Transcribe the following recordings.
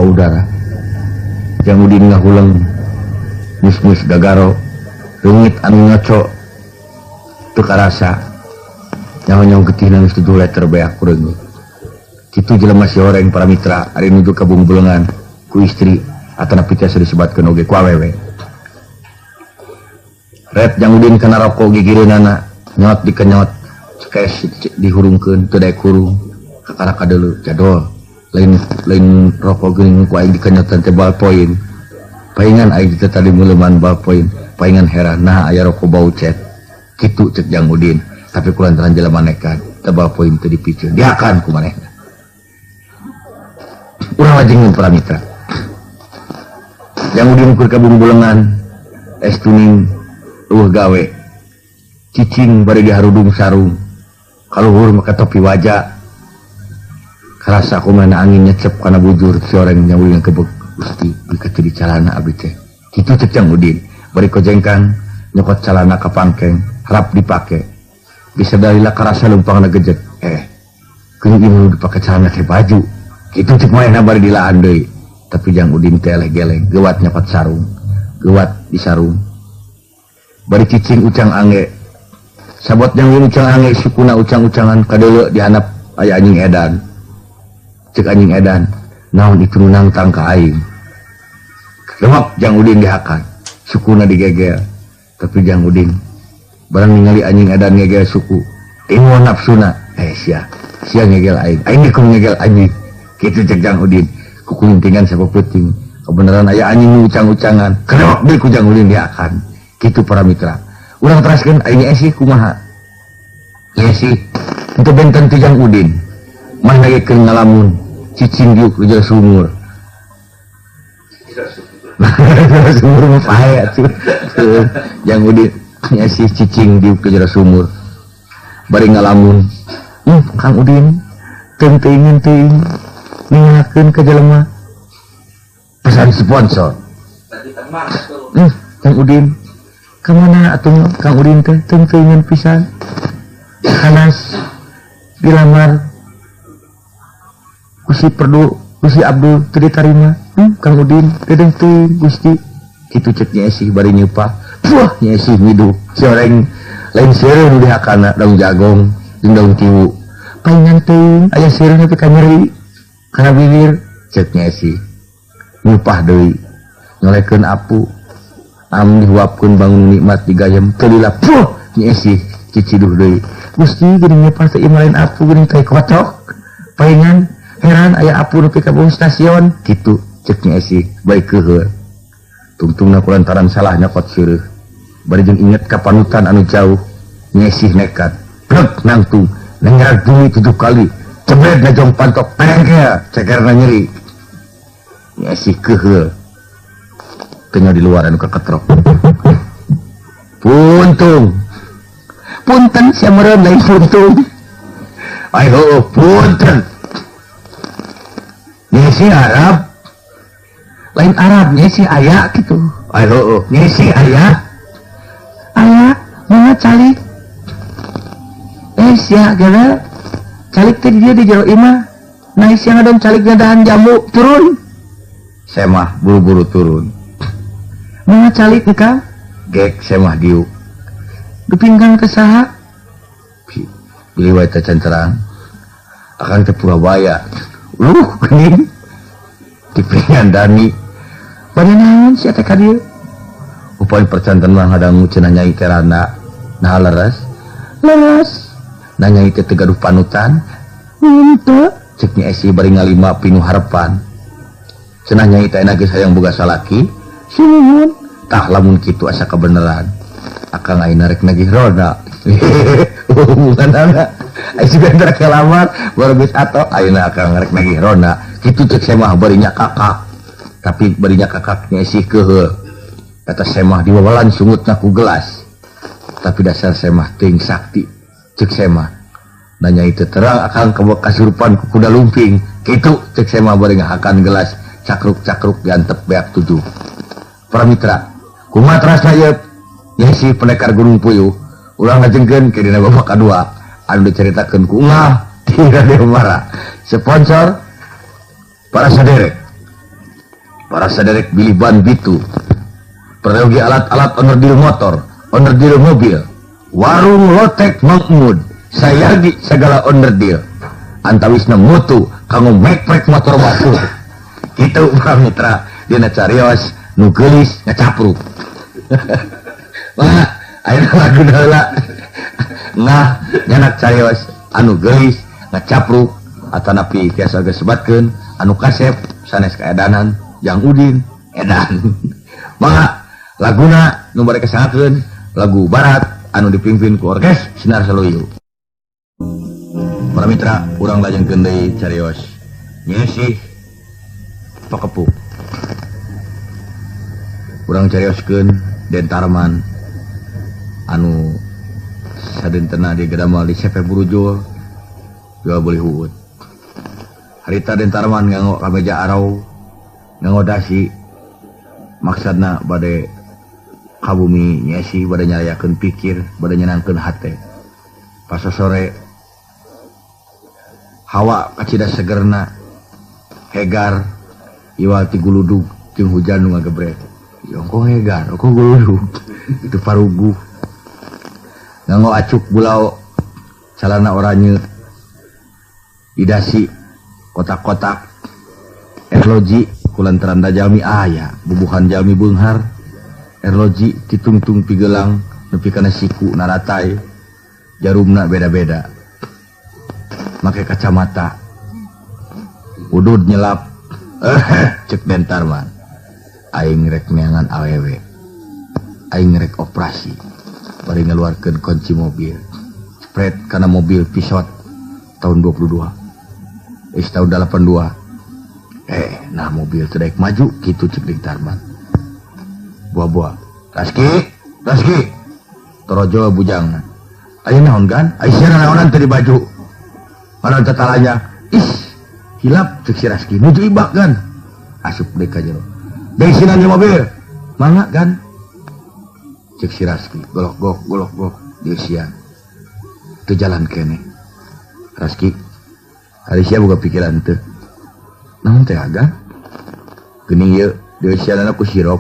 udara yang udin ngahuleng mus-mus gagaro rungit anu ngaco teu karasa nyaho-nyaho getih nangis tujuh letter beak kureung kitu jelema si horeng para mitra ari nuju ka bungbulengan ku istri atana pita disebatkeun oge ku awewe ret jang udin kana rokok gigireunana nyot dikenyot cekes dihurungkeun teu daek hurung kakara kadeuleu jadol lain rokok geuning ku aing dikenyotan teh ballpoint paingan aing teh tadi muleuman ballpoint paingan heran nah aya rokok bau cet kitu cek jang udin tapi kulantaran jelema nekat teh ballpoint teh dipiceun diakan ku manehna urang lajeng para mitra jang udin keur ka bungbulengan estuning eueuh gawe cicing bari diharudung sarung kaluhur maka topi wajah karasa kumana angin nyecep kana bujur si orang nyawi yang kebek Gusti dikeuti di calana abdi teh kitu cek jang udin bari kojengkan nyokot calana ka pangkeng harap dipake bisa dalila karasa lumpangna gejek geuning ieu dipake calana teh baju kitu cek manehna bari dilaan deui tapi jang udin teh eleh-geleng geuwat nyokot sarung geuwat di sarung bari cicing ucang angge sabot yang ucang angge sukuna ucang-ucangan kadeuleu dihanap aya anjing edan cek anjing edan naon itu nangtang ka aing lemak jang udin dihakan sukuna digegel tapi jang udin barang ningali anjing edan ngegel suku timuan nafsuna sia ngegel aing dikum ngegel anjing kitu cek jang udin kukulintingan sapeuting kebenaran aya anjing ucang-ucangan lemak deui ku jang udin dihakan kitu para mitra urang teraskeun aing esi kumaha esi untuk benten ti jang udin mah nagekeun ngalamun cicing diuk ke sumur sumur mah pae atuh jang udin esi cicing diuk ke sumur bari ngalamun Kang Udin teuing teuing ningakeun ka jelema pesan sponsor Kang Udin kemana atuh Kang Udin teh teuing pisan kanas dilamar Gusti Perdu Gusti Abdul teu ditarima Kang Udin dedeng teuing Gusti kitu cek nya sih bari nyupah puah nya sih midu soreng lain seureun dihakana daun jagong jeung daun tiwu paingan teuing aya seureun teh ka nyeri kana bibir cek nya sih nyupah deui nyolekeun apu am dihuapkeun bangun nikmat digayem teu lila puh nya sih ciciduh deui Gusti geuning nyupah teh imalain apu geuning teh kocok paingan heran aya apu nepi ka bawah stasiun kitu cek nya sih bae keuheur tungtungna kulantaran salah nyokot seureut bari jeung inget ka panutan anu jauh nya sih nekat blek nangtung nengrag bumi 7 kali cebret na jong pantok pengke cekerna nyeri nya sih keuheur tengah di luar anu kaketrok punten sia meureun lain puntung ayo punten nyesi Arab lain Arab nyesi aya gitu ayo nyesi aya mana calik sia gara calik teh dia di jero imah nah sia ngadon calik ngadahan jamu turun saya mah buru-buru turun mana calik nikah gek saya mah diuk dipinggang ke saha pilih wae teh cancerang akan ke Purabaya geuning dipingan Dani bari naon sia teh ka dieu upain percanten mah ngadangu cenah nyai terana nah leres nah nyai teh gaduh panutan henteu cek nya esi bari ngalima pinuh harepan cenah nyai teh geus hayang boga salaki sunuhun tah lamun kitu asa kebeneran akang ayeuna rek nagih roda hubunganna aya sebentar kelamar baru geus ato ayeuna akang rek nagih roda kitu cek saya mah bari nya kakak tapi bari nya kakaknya sih keuheur eta saya mah diwawalan sungutna ku gelas tapi dasar saya mah teuing sakti cek saya mah nanya itu terang akang kasurupan ku kuda lumping kitu cek saya mah bari ngahakan gelas cakruk-cakruk diantep beak 7 para mitra kumaha terasa ieu nya si pendekar Gunung Puyuh ulang ngajengkeun ke dina babak kadua anu diceritakeun ku ungah ti Radio Mara sponsor para saderek para saderek biliban bitu pergi alat-alat onderdil motor, onderdil mobil, warung lotek mangmud, sayagi segala onderdil. Antawisna mutu kanggo mekrek motor batu. Kitu Pak Mitra dina carios nu geulis ngacapruk. Wah, ayeuna lagu heula. Nah, nyanak carios anu geulis ngacapruk atanapi tiasa geus sebatkeun anu kasep sanes kaedanan Jang Udin edan. Mangga laguna nu bari kasangakeun lagu barat anu dipimpin ku orkes Sinar Saluyu. Para mitra, urang lajengkeun deui carios Nyi Esih Pakepuk. Urang carioskeun Den Tarman anu sadentena di Gedamal di Sepe Burujul jual beli huut. Harita Den Tarman nganggo kameja arau nganggo dasi maksudna bade kabumi Nyi Esih bade nyalayakeun pikir bade nyenangkeun hate. Pas sore hawa kacida segerna hegar iwal ti guludug jeung hujan nu ngagebrek. Yongko hegar, ongko guludug itu parugu nganggo acuk bulau calana oranye didasi kotak-kotak erloji kulantaran dajami aya bubuhan jami beunghar erloji ditungtung pigelang nepi kana siku naratai jarumna beda-beda make kacamata udud nyelap cek Den Tarman aing rek neangan awewe aing rek operasi bari ngaluarkeun kunci mobil spread kana mobil Peugeot tahun 22 tahun 82 nah mobil teu daek maju kitu cek Den Tarman buah-buah Raski torojo bujangna aya naon kan aya naonan teh di baju mana tetalanya hilap cek si Raski nuju ibak kan asup dek ka jero bensinan di mobil mangga kan cek si Raski golok-golok dieusian teu jalan kene Raski hari sia boga pikiran teu naon teh agan geuning ieu dieusianna ku sirop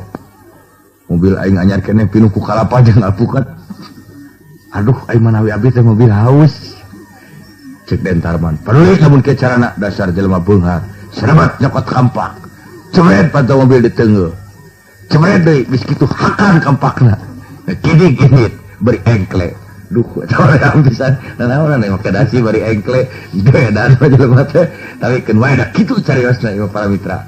mobil aing anyar kene pinuh ku kalapa jeung alpukat aduh aing manawi abdi teh mobil haus cek Den Tarman paduli lamun ke carana dasar jelema beunghar serebat nyokot kampak cebret pantau mobil di teungeul cebret deui geus kitu hakan kampakna kidik-kidik beri engkle duh tawara pisan nanaon anu make dasi beri engkle gedan jelema teh tapi keun wae da kitu cariosna ieu para mitra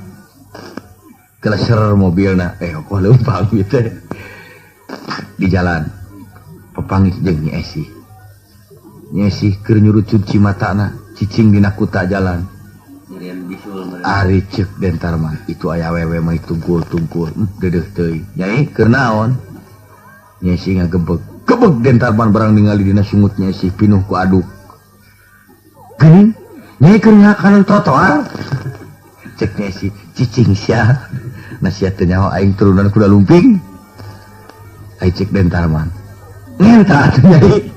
keleser mobilna kok leumpang gitu di jalan pepangis jeung Nyi Esih Nyi Esih keur nyuruh cuci matana cicing dina kuta jalan ari ceuk Den Tarman itu aya awewe mah tungkul-tungkul deudeuh teuing Nyai keur naon Nyi Esih ngagebeg Den Tarman barang ningali dina sungut Nyi Esih pinuh ku aduk geuning Nyai keur ngakanan trotoar cek Nyi Esih cicing sia nasihat teu nyaho aing turunan kuda lumping ai cek Den Tarman ngenta atuh Nyai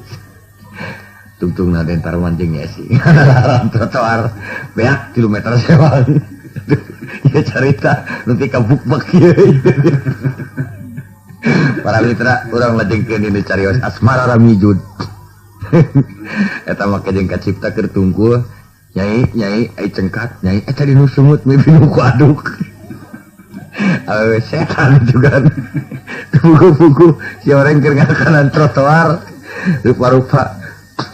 tungtungna Den Tarman jeung Nyi Esih ngalaran trotoar beak kilometer sewang ieu carita nepi ka bukbek ieu para mitra urang lajengkeun dina carios asmara ramijud eta make jeung kacipta keur tungkul Nyai ai cengkat Nyai eta dinu sungut mimpi nu ku aduk awewe setan juga buku-buku si orang keur ngakanan trotoar rupa-rupa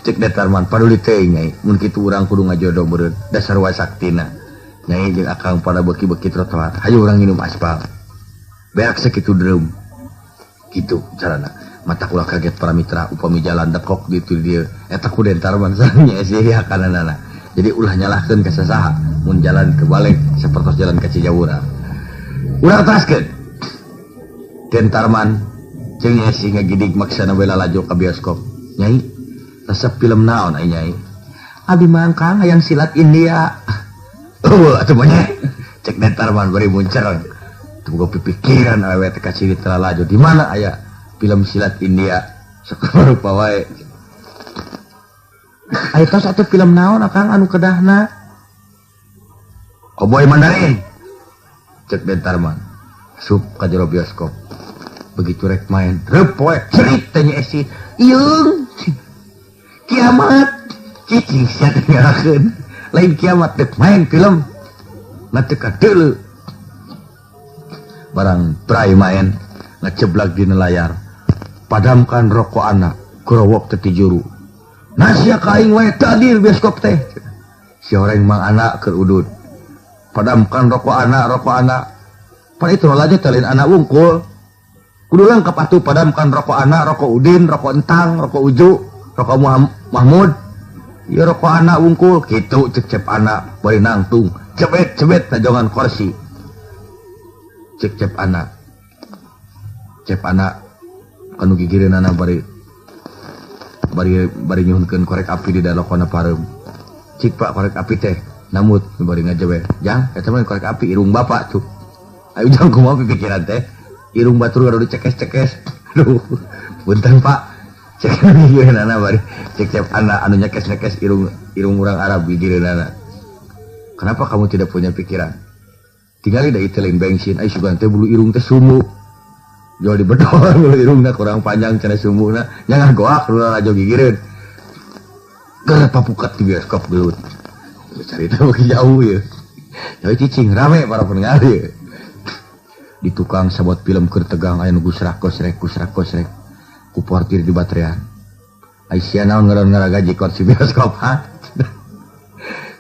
cek Den Tarman paduli teuing Nyai mun kitu urang kudu ngajodoh beureun dasar wasaktina Nyai jeung akang pada beki-beki trotoar hayu urang nginum aspal beak sakitu deureum kitu carana mata ulah kaget para mitra upami jalan dekok gitu dia eta ku Den Tarman sareng Nyi Esih hakanana jadi ulah nyalahkeun ka sasaha mun jalan ke balik sapertos jalan ka Cijaura urang teraskeun Den Tarman jeung Nyi Esih ngagidig maksana we lalajo ka bioskop Nyai resep film naon ai Nyai abi mah kang hayang silat India atuh mah Nyai cek Den Tarman bari muncer tunggu pikiran awewe teh ka cirit lalajo di mana aya film silat India sok rupa wae aya tos atuh film naon akang anu kedahna Cowboy Mandarin cek dentarman sup ka jero bioskop begitu rek main repoe cerit tanya esi ieu kiamat cicing sia ngarakeun lain kiamat dek main film nanti kadeu barang try main ngeceblak di layar padamkan rokok anak kurowok teti juru nasia kaing wae tadir bioskop teh si orang mang anak keur udud padamkan rokok anak pan itu aja talin anak wungkul kudu lengkap atuh padamkan rokok anak rokok udin rokok entang rokok uju rokok Mahmud ya rokok anak wungkul gitu cek anak bari nangtung cebet tajongan kursi cek anak anu gigireun anak bari nyuhunkeun korek api di dalokona pareum cik pak korek api teh namut bari ngajewer jang eta mah korek api irung bapak tuh ayo jang kumaha pikiran teh irung batur gaduh dicekes aduh punten pak cek gigireun anak bari cek anak anu nyekes irung urang Arab gigireun anak kenapa kamu tidak punya pikiran tinggali da iteu lain bensin ai sugan teh bulu irung teh sumuk jual di bedol bulu irungna kurang panjang cenah sumukna nya goak lu rajo gigireun keur papukat di bioskop gelut carita beuki jauh ya jadi cicing rame para pendengar ya di tukang sabot film keur tegang aya nu gusrakos rek ku portir di baterean ai sia naon ngaran gaji kursi bioskop ha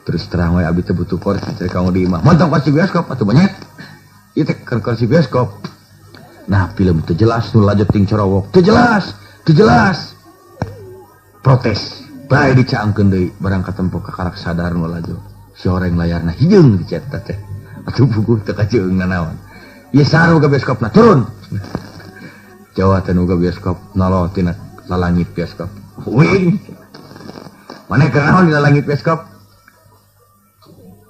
terus terang wae abi teh butuh kursi cek kamu di imah montong kursi bioskop atuh banyak ieu teh kursi bioskop nah film teu jelas nu lajut ting corowok teu jelas protes bae dicaangkeun deui barang katempo ka karak sadar nu laju si horeng layarna hideung dicetak teh atuh buku teu kajeungna naon ieu saru ka bioskopna turun Jawa teh nu ka bioskop noloh tina lalangit bioskop wing mana keur naon di lalangit bioskop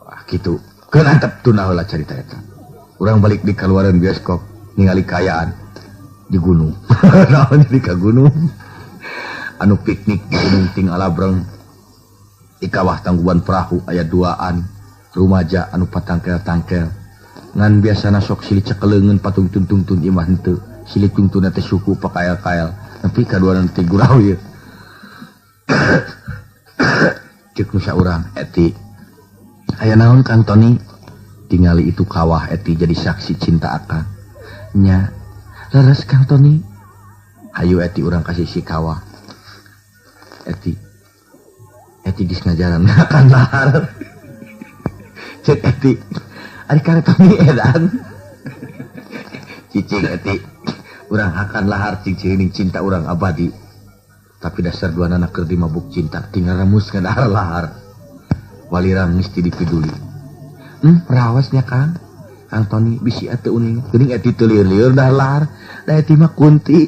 wah kitu keur antep tuna heula carita eta urang balik di kaluaran bioskop ningali kayaan di gunung naon di ka gunung anu piknik di gunung ting alabreng di kawah tangguban perahu aya duaan rumaja anu patangkel-tangkel ngan biasana sok silih cekeleungeun patung tuntun imah henteu silih tungtuna teh suku pakael-kael nepi kaduana teh gurau ieu ceuk nu saurang eti aya naon Kang Tony tingali itu kawah eti jadi saksi cinta akan nya leres Kang Tony hayu eti urang kasih si kawah eti geus ngajaran akan lahar cek eti ari Kang Tony edan cicing eti urang akan lahar cing cinta urang abadi tapi dasar dua anak keur dimabuk cinta tinggal remus ngadahar lahar walirang mesti dipiduli rawasnya Kang Tony bisi atuh uning geuning eti teu lieur-lieur dah lahar da eti mah kunti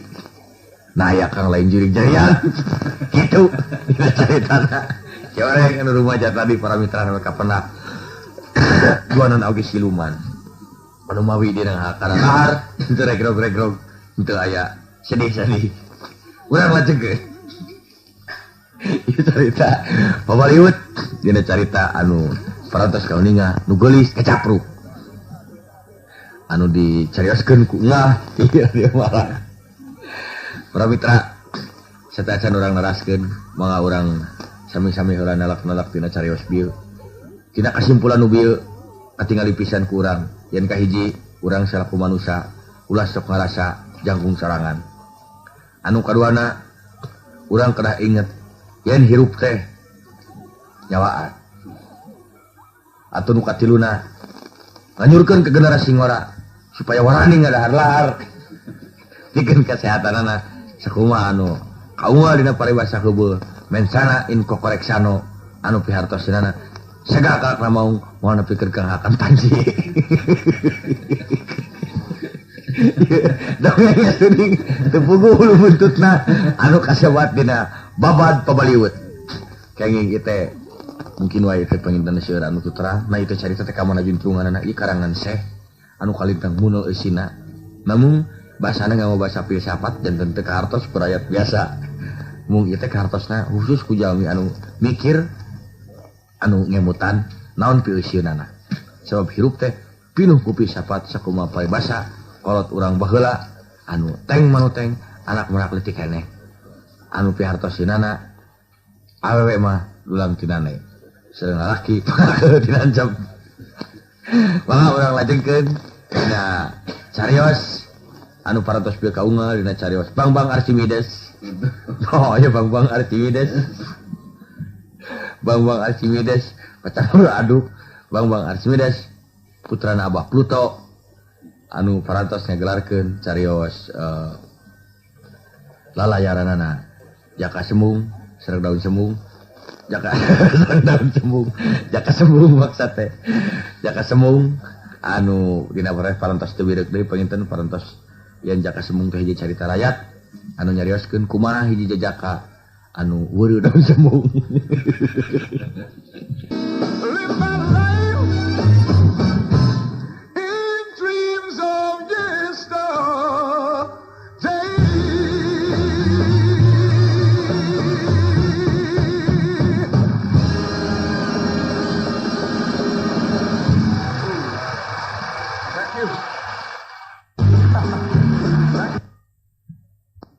nah ya Kang lain jurig-jarian gitu ceritana coreng anu rumaja tadi para mitra mereka pernah duanan oge siluman anu mawi dina hakana lahar teu regrog teu aya sedih urang lajegeun ieu carita Hollywood dina carita anu parantos ka uninga nu geulis kacapruk anu dicarioskeun ku ngah ieu dia marah para mitra satacan urang neraskeun mangga urang sami-sami heula nalak-nalak tina carios bieu tina kasimpulan nu bieu katingali pisan ku urang yen kahiji urang salaku manusia ulah sok ngarasa jangkung sarangan anu kaduana urang kedah inget yen hirup teh nyawaan atuh nu katiluna nganyurkeun ke generasi ngora supaya warani ngadahar lahar pikeun kesehatanana sakumaha anu kauma dina paribasa heubeul mensana in kokoreksano anu pihartosinana sagakak mau nepikeun Kang Hakan Panji dongengnya tuning tepugu hulu buntutna anu kasebat dina babad pabaliwut kenging ieu mungkin wae teh panginten seueur anu tuterang nah itu carita teh kamana juntrunganna ieu karangan Syekh anu kalintang munul eusina namun bahasana nganggo bahasa filsafat dan teu kahartos perayat biasa mung ieu teh kahartosna khusus ku jalmi anu mikir anu ngemutan naon pieuseunana sebab hirup teh pinuh kupi sapat sakuma paribasa kolot urang baheula anu teng manuteng anak merak leutik keneh anu pihartosinana awewe mah dulang tinane sareng lalaki dinancam mangga urang lajengkeun dina carios anu parantos pieu kaunggah dina carios Bang Archimedes. Oh ya Bang Archimedes. Bang Archimedes pacar aduk Bang Archimedes putrana Abah Pluto anu parantos ngagelarkeun carios lalayaranana Jaka Sembung sareng daun sembung Jaka daun sembung Jaka Sembung maksud teh Jaka Sembung anu dina parantos teu birek deui panginten parantos yen Jaka Sembung teh hiji carita rakyat anu nyarioskeun kumaha hiji jajaka anu weureu daun sembung.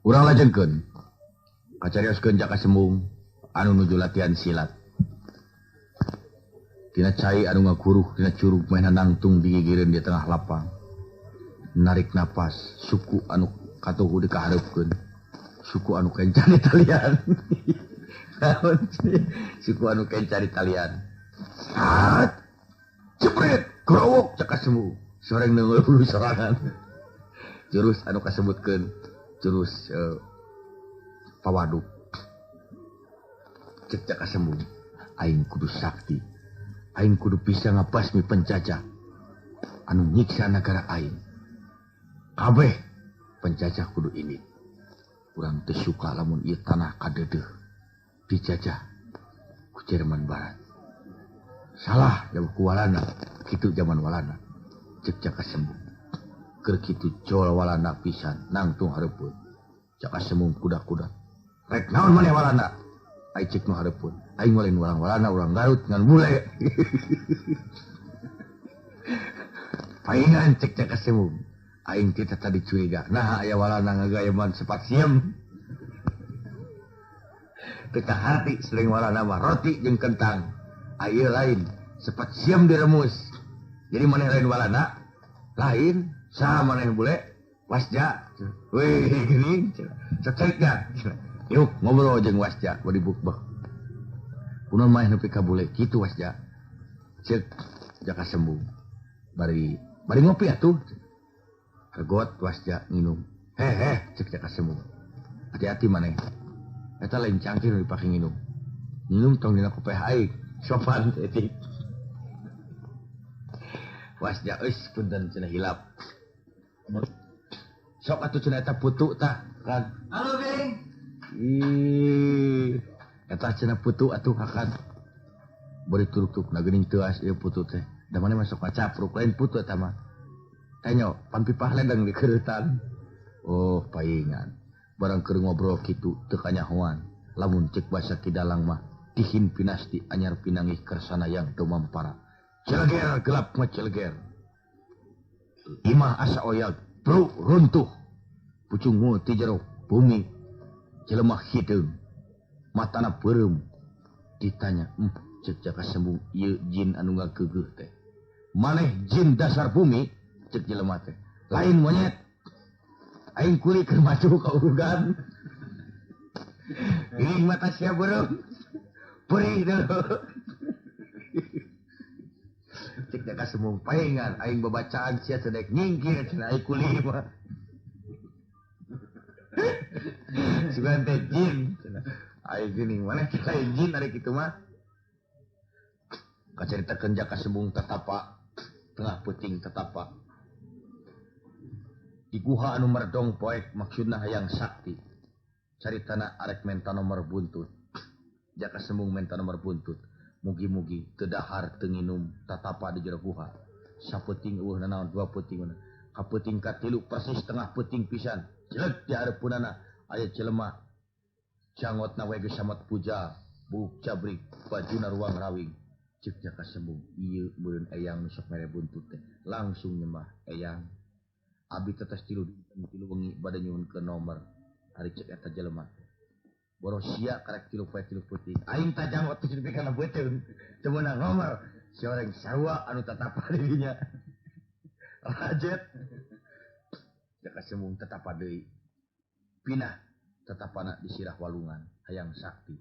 Urang lajengkeun kacarioskeun Jaka Sembung anu nuju latihan silat tina cai anu ngaguruh tina curug main nangtung digigireun di tengah lapang narik napas suku anu katuhu dikahareupeun suku anu kencan di talian suku anu kencan di talian sat jepret growok Jaka Sembung soreng neungeul sorangan jurus anu kasebutkeun jurus pawaduk cek Jaka Sembung aing kudu sakti aing kudu bisa ngapasmi penjajah anu nyiksa negara aing kabeh penjajah kudu ini urang teu suka lamun ieu tanah kadeudeuh dijajah ku Jerman Barat salah jauh ku walana kitu zaman walana cek Jaka Sembung keur kitu jol walana pisan nangtung hareupeun Jaka Sembung kuda-kuda rek naon maneh walana ai cek nu hareupeun aing lain walang-walana urang Garut ngan bule paingan cek Jaka Sembung aing teh tadi curiga nah aya walana ngagayeman sepat siem teu hati sering walana mah roti jeung kentang aya lain sepat siem diremus jadi maneh lain walana lain saha maneh bule wasja weh geuning cek yuk ngobrol jeung wasja bari bukbek kunaon maneh nepi ka bule kitu wasja cek Jaka Sembung bari ngopi atuh regot wasja nginum cek Jaka Sembung hati-hati maneh eta lain cangkir dipake nginum tong dina kopeh aing sopan etik wasja eus punten cenah hilap sok atuh cenah eta putu tah kan halo Bing eta cenah putu atuh kakan bari turuk-turuk geuning teuas ieu putu teh da maneh masuk capruk lain putu eta mah tanyo pan pipah ledeng di kereutan oh paingan barang keur ngobrol kitu teu kanyahoan lamun cek basa kidalang mah tihin pinasti anyar pinangih kersana yang teu mampara celeger gelap mah celeger imah asa oyag bro runtuh pucung ti jero bumi jelema hideung matana beureum ditanya cek Jaka Sembung ieu jin anu ngageugeuh teh maneh jin dasar bumi cek jelema teh lain monyet aing kulit keur maju ka urugan geuning mata sia beureum perih deuleu cek Jaka Sembung paengan aing babacaan sia sedek nyingkir cenah aing kulit mah sugan teh jin cenah aing geuning maneh lain jin ari kitu mah kacaritakeun Jaka Sembung tatapa tengah peuting tatapa di guha anu merdong poek maksudna hayang sakti caritana arek menta nomor buntut Jaka Sembung menta nomor buntut mugi-mugi teu dahar teu nginum tatapa di jero guha sapeuting eueuh nanaon dua peuting ka peuting katilu persis tengah peuting pisan jeleg di hareupeunana aya jelema jangotna we geus samet puja buk cabrik bajuna ruang rawing cek jaka sembung ieu beureun eyang sok mere buntut teh langsung nyembah eyang abi tetes tilu wengi bade nyuhun ke nomor ari cek eta jelema boros sia karek tilu putih aing tajang waktu jadi kana beuteung ceunah nomor si orang sarua anu tatapa dirinya rajet jaka sembung tetapa deui pinah tetapana di sirah walungan hayang sakti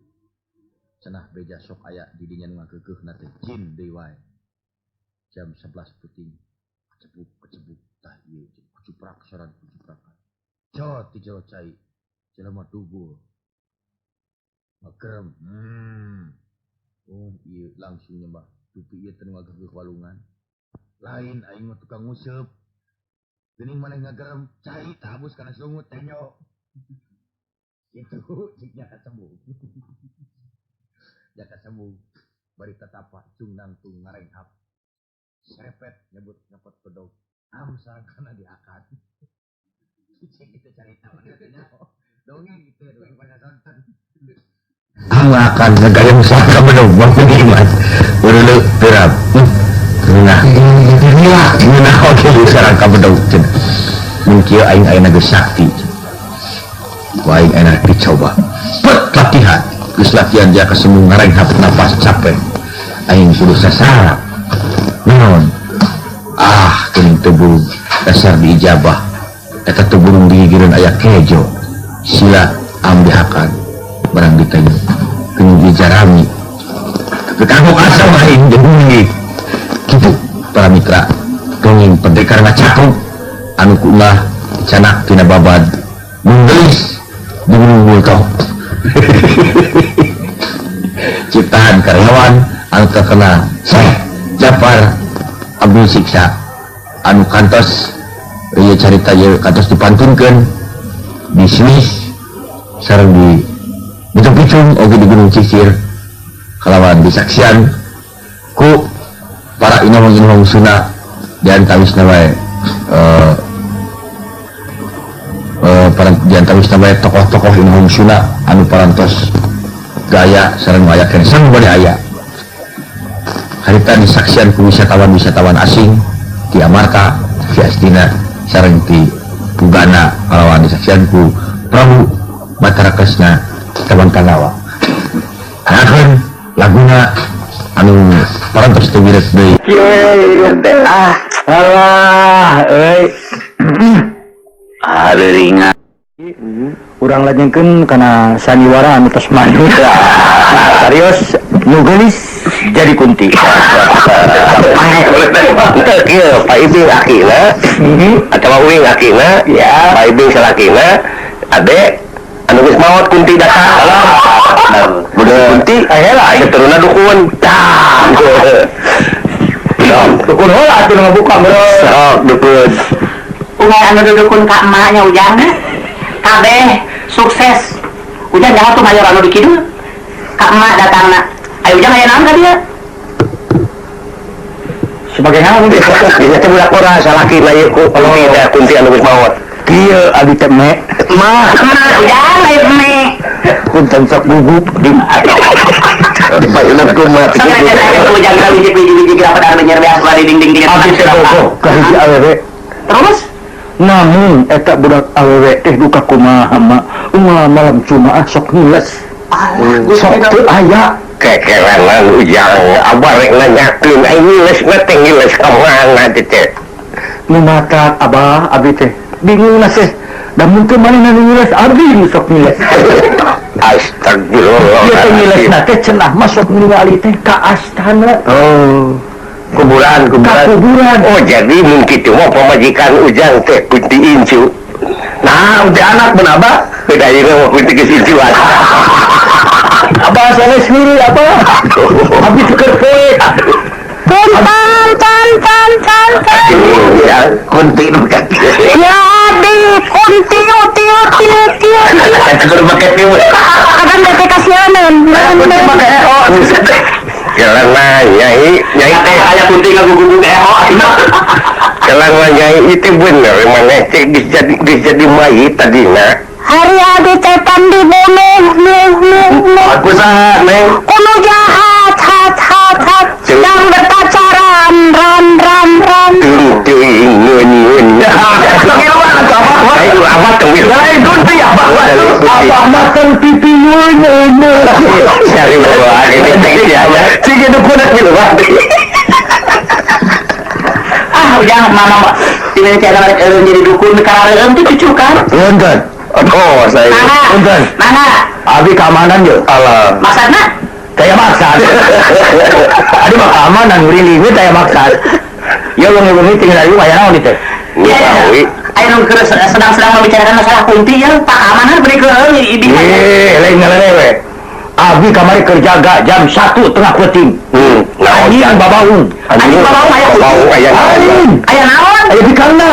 cenah beja sok aya di dinya nu ngakeukeuhna teh jin deui wae jam 11 puting kecebuk tah ieu kucuprak soran kucuprakan cot ti jero cai jelema tugul makrem ieu langsung nyembah tupi ieu teh nu ngakeukeuh walungan lain aing mah tukang nguseup geuning maneh ngagerem cai tabus kana sungut tenyo itu ciknya kasembung jaka sembung bari tatapa cung nangtung ngarenghap serepet nyebut nyepot pedog amsang kana diakad cik itu carita mana dongeng gitu dongeng pada sonten akan ngagayang usaha ka bedog bang iman urulu terap nah oke sareng ka bedog mun kieu aing aya geus sakti aing enak dicoba latihan geus latihan jaka sembung ngarenghap napas capek aing kudu sasarap naon geuning teu burung dasar diijabah eta teu burung digigireun aya kejo sila ambehakan barang ditanya geuning dijarami kagok asa aing jeung kitu para mitra dongeng pendekar ngacakruk anu kumaha canak tina babad mun geus diburung tong ciptaan karyawan anu terkenal Syekh Jafar Abdul Siksa anu kantos ieu carita ieu kantos dipantunkeun di Swiss sareng di Bicung oge di Gunung Cisir kalawan disaksian ku para inong-inong Sunda diantawisna wae diantawisna wae tokoh-tokoh inong Sunda anu parantos gaya sareng ngayakeun sang bade aya harita disaksian ku wisatawan asing ti Amarta ti Astina sareng ti Bugana kalawan disaksian ku Prabu Batara Kresna Tabang Kanawa anakeun laguna anu parantos teu wirid deui alah euy ringan urang lajengkeun kana sandiwara anu tos manut serius nu geulis jadi kunti kieu Pak Ibi lakina atawa uing lakina ya Pak Ibi salakina ade anu geus maot kunti datang budak kunti ayeuna aya turuna dukun tah dukun heula atuh ngabuka bro sok dukun umay anu dukun ka emaknya Ujang kabeh sukses Ujang jangan tuh mayor anu di kidul ka emak datangna ayo Ujang aya naon ka dia sebagai naon dia teh budak ora salakina ieu ku kunti anu geus maot kieu abi teh me mah Ujang aya me punten sok gugup di payuna kumaha Ujang ka biji-biji geura pada anu nyer beas di dinding abi teh gogo ka hiji awewe terus namun eta budak awewe teh duka kumaha mah malam Jumaah sok ngiles sok teu aya kekerangan Ujang abah rek nanyakeun aing ngiles teh ngiles ka mana teh nu mata abah abi teh bingung na teh da mun teu manehna ngiles abi sok ngiles astagfirullah ieu teh ngilesna teh cenah mah sok ningali teh ka astana kuburan oh jadi mungkin itu mau pemajikan Ujang teh kunti incu nah udah anak menabah beda ini mau kunti kesincuan abah sana sendiri apa habis tukar poe kunti bukan ya di kunti tukar pakai tiwul kadang dia kasihanan kunti pakai jalan mah nyai teh aya kunti ngagugugug jalan mah nyai itu bener maneh cek jadi mayit tadina hari abi setan dibunuh aku saha neng kuno jahat hat Abah makan pipi nyunya. Cari bawa ini tinggi aja. Sige dukun gitu Pak. Ujang mama tidak cara jadi dukun karena itu cucu kan. Punten. Oh, saya. Punten. Mana? Abi keamanan yuk. Allah. Maksudnya? Kayak maksad. Adi mah keamanan nguri kayak maksad. Ya lu tinggal di aya naon ditu. Iya. Ayo sedang membicarakan masalah kunti ya, Pak Amanan beri ke ini. Lain ngalewe. Abi kamari kerjaga jam 1:30 peting. Anjing babaung. Anjing babaung aya babaung aya naon? Aya di kana.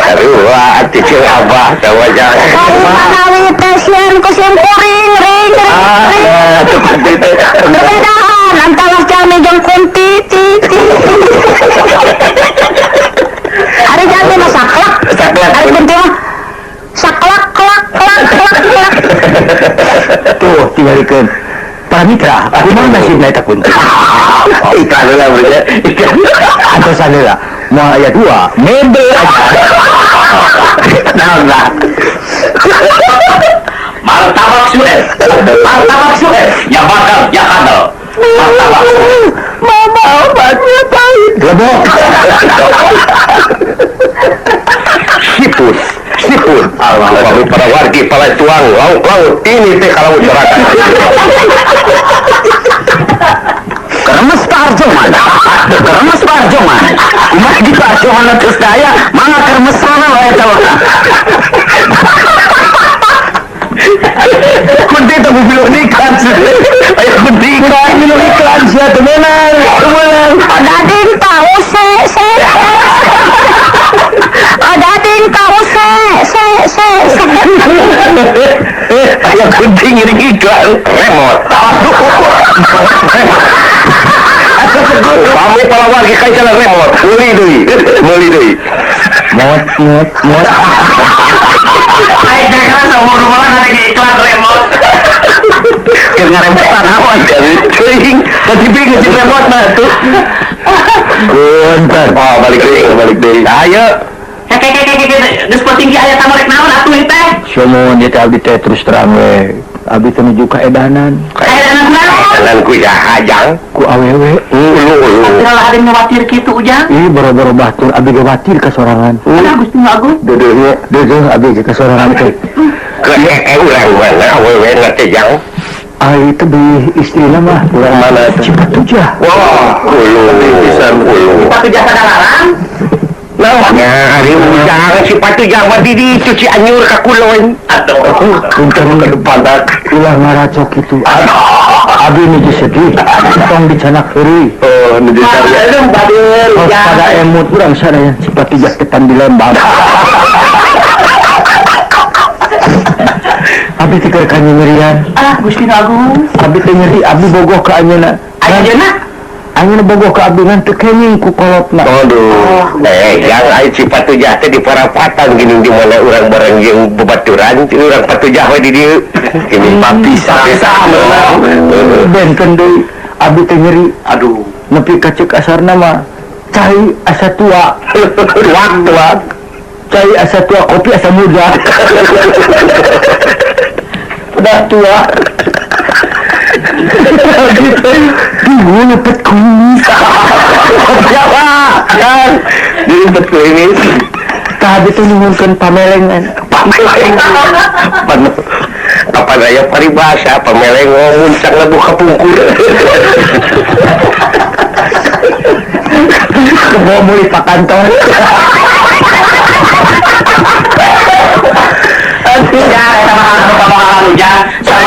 Aduh, ati ceu Abah tawa jangan. Kami tesian kusim kuring ring. Perbedaan antara jami jeung kunti. Hari jami mah saklak. Hari kunti mah saklak klak. Tuh tinggalikeun. Para mitra, di mana nasibna eta kunti? Iklan lah bener. Antosan heula. Moal aya 2, mebel aja. Naon lah. Martabak sudah. Ya bakal, ya kadal. Martabak. Mama obatnya pahit. Lebok. Siput. Allah, para wargi, para tuang, laut. Ini teh kalau masyarakat. Keremes Parjoman. Kumaha di Parjoman terus daya, mangga keremes sana wae eta mah. Kunti teh bilu iklan. Aya kunti iklan sia teh benar. Dadin tahu se. Dadin tahu se. Aya kunti ngiring iklan remote. Pamit para warga kayak jalan remote, beli deui. Mot. Ayo jangan sama rumah nanti iklan remote. Kena remote awan jadi ceuing, tadi bingung si remote mah tuh. Punten. Oh, balik deui. Ayo. Geus tinggi aya tamarek naon atuh teh? Somun dia abdi teh terus terang we. Abdi teh nuju ka edanan. Edanan naon? Ku hajang, Ku awewe. Atuh ada nyawatir kitu ujang. Ih boro-boro batur abdi gawatir ka sorangan. Ada Gusti Agung. Deudeuh abdi ka sorangan teh. Ke urang mana awewe na teh jang. Ai teh beuh istrina mah urang Mana teh? Cipatujah. Wah, pisan ulu. Sepatu jasa dalarang. Nah, hari ujang sepatu jang di cuci anyur ka kulon. Atuh, Punten ke depan ulah ngaracok itu. Abdi nuju sedih. Tong dicanak heureuy. Oh, nu disari. Aduh, badir ujang. Pada emut urang sadaya Cipatujah tepan di Lembang. Abdi teh keur nyerian. Gusti Agung. Abdi teh nyeri, abdi bogoh ka anjeunna. Ayeuna Anjeunna bogoh ka abdi ngan teu kenging ku kolotna. Aduh, yang ai Cipatujah teh di parapatan gini di mana urang bareng jeung bebaturan, urang Patujah we di dieu. Ini papisah. Benten deui abdi teh nyeri. Aduh, Nepi ka ceuk asarna mah cai asa tua. Tuak. Cai asa tua, kopi asa muda. Udah tua. Gitu. Gue lepet kumis. siapa? Kan, dilipet kumis. Tadi tuh nyuhunkeun pamelengan. Apa daya paribasa pameleng muncang lebu kapungkur. Kebawa muli pak kantor. Ya, sama ujang sama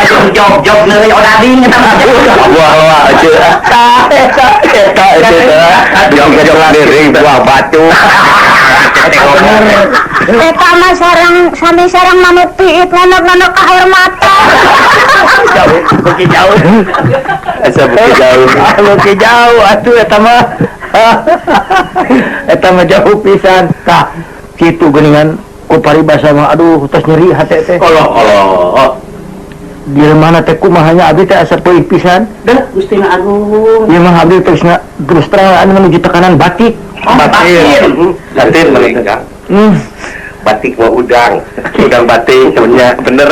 job neuy odading eta mah. Wah, job ladering buah batu. Eta mah sami sareng manuk piit nganok-nganok ka air mata. Bukit jauh. Asa bukit jauh. Atuh eta mah. Eta mah jauh pisan. Tah, kitu geuningan ku paribasa mah aduh tos nyeri hate teh. Allah. Di mana teh kumahanya abdi teh asa peuih pisan. Dah Gusti Agung. Ieu mah abdi terus terang anu menuju tekanan batik. Batin meninggal. batik mau udang batik sebenarnya bener.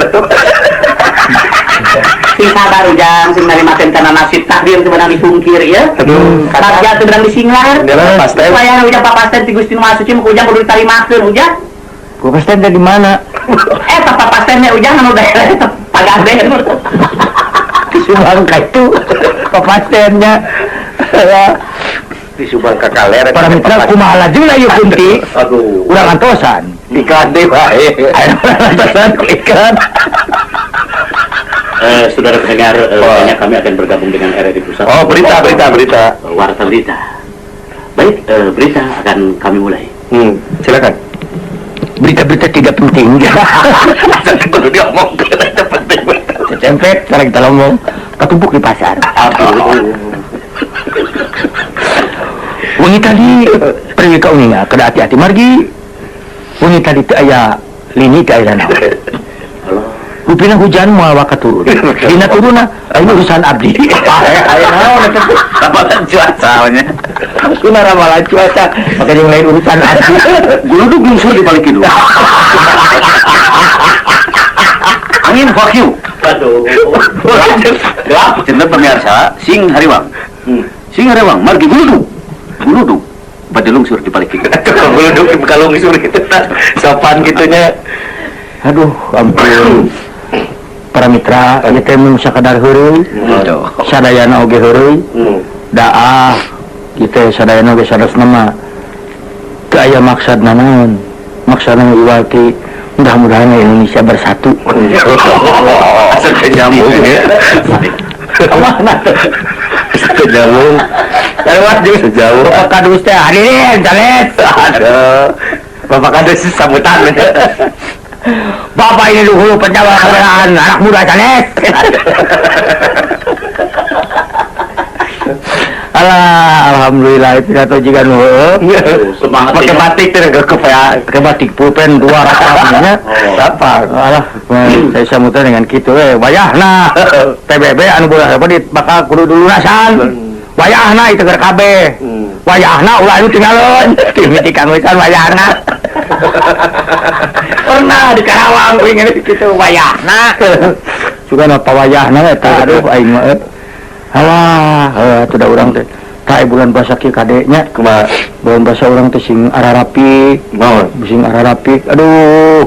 Sing sabar ujang, sing narimakeun kana nasib takdir sebenarnya disungkir ya. Aduh, Karja teu berang disinglar. pasten. Supaya ujang papasten ti Gusti Nu Maha Suci mah ujang kudu ditarimakeun ujang. Gua pasten dari mana? Papastennya ujang anu daerah Pagaden. Di Subangka itu papastennya. Di Subang Kakaler. Para mitra kumaha lajeng lah ieu kunti. Aduh, Urang antosan. iklan deh bae. Aya antosan iklan. Saudara pendengar, banyak kami akan bergabung dengan RRI Pusat. Oh, berita. Warta berita. Baik, berita akan kami mulai. Silakan. Berita-berita tidak penting. Baru dia ngomong itu penting. Cempet, sekarang kita ngomong ketumpuk di pasar. Wangi tadi pergi ke uninya, kada hati-hati margi. Wangi tadi teu aya lini teu aya naon. Rupina hujan moal waka turun. Dina turunna ayeuna urusan abdi. Aya naon eta teh? Ramalan cuaca nya. Kuna ramalan cuaca, maka yang lain urusan abdi. Guludug lungsur di balik itu. Angin vacuum. Aduh. Gelap, cenah pemirsa, sing hariwang. Sing hariwang margi guludug. Bade lungsur di balik itu. Guludug kalau ngisur gitu. Sopan gitunya. Aduh, ampun. Para mitra, ieu teh mun sakadar heureuy. Sadayana oge heureuy. Daah kita sadayana oge saresna mah teu aya maksudna naon. Maksudna iwal ti mudah-mudahan Indonesia bersatu. Asal nyambung ya. Kemana tuh? Nyambung. Lewat jeung Sejauh. Bapak Kadus teh hadirin, Jalet. Aduh. Bapak ada sih sambutan. Bapak ini dulu penjaga kebenaran anak muda Jalet. Alhamdulillah itu atau jika Semangat Pakai ini. batik tuh ke batik pulpen 2 rakaatnya apa alah saya sambutan dengan gitu wayahna PBB anu bola apa bakal kudu dulunasan wayahna itu keur kabeh wayahna ulah anu tinggalin timiti kang wisan wayahna pernah di Karawang ingin gitu wayahna juga apa wayahna eta aduh aing mah halah teu da urang teh kayak bulan puasa kieu kadenya Kumaha? bulan puasa orang teh sing ararapi Naon? sing ararapi aduh